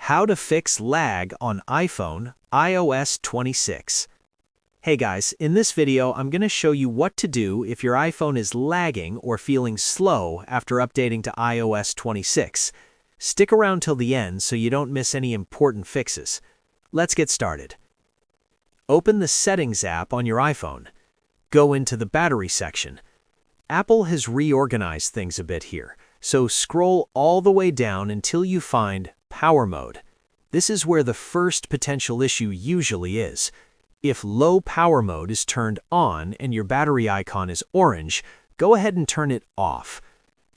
How to fix lag on iPhone iOS 26. Hey guys, in this video I'm going to show you what to do if your iPhone is lagging or feeling slow after updating to iOS 26. Stick around till the end so you don't miss any important fixes. Let's get started. Open the Settings app on your iPhone. Go into the Battery section. Apple has reorganized things a bit here, so scroll all the way down until you find Power Mode. This is where the first potential issue usually is. If low power mode is turned on and your battery icon is orange, go ahead and turn it off.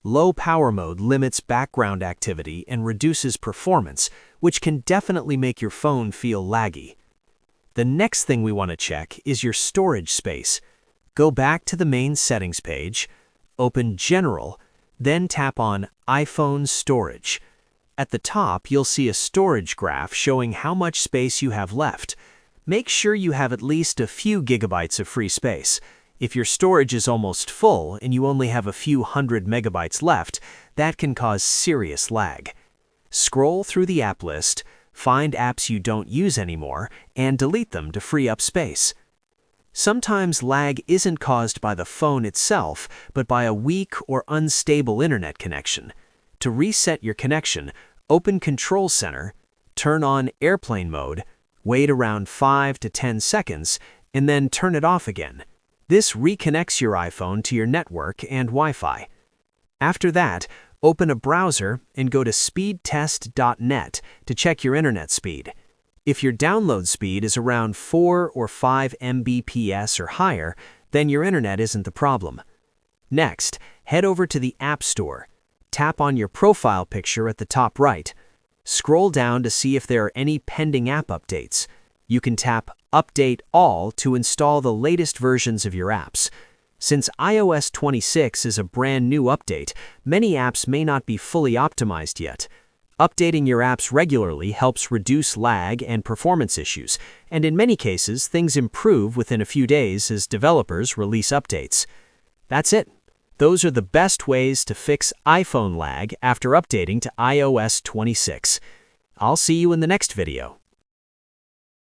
Low power mode limits background activity and reduces performance, which can definitely make your phone feel laggy. The next thing we want to check is your storage space. Go back to the main settings page, open General, then tap on iPhone Storage. At the top, you'll see a storage graph showing how much space you have left. Make sure you have at least a few gigabytes of free space. If your storage is almost full and you only have a few hundred megabytes left, that can cause serious lag. Scroll through the app list, find apps you don't use anymore, and delete them to free up space. Sometimes lag isn't caused by the phone itself, but by a weak or unstable internet connection. To reset your connection, open Control Center, turn on airplane mode, wait around 5 to 10 seconds, and then turn it off again. This reconnects your iPhone to your network and Wi-Fi. After that, open a browser and go to speedtest.net to check your internet speed. If your download speed is around 4 or 5 Mbps or higher, then your internet isn't the problem. Next, head over to the App Store. Tap on your profile picture at the top right. Scroll down to see if there are any pending app updates. You can tap Update All to install the latest versions of your apps. Since iOS 26 is a brand new update, many apps may not be fully optimized yet. Updating your apps regularly helps reduce lag and performance issues, and in many cases, things improve within a few days as developers release updates. That's it. Those are the best ways to fix iPhone lag after updating to iOS 26. I'll see you in the next video.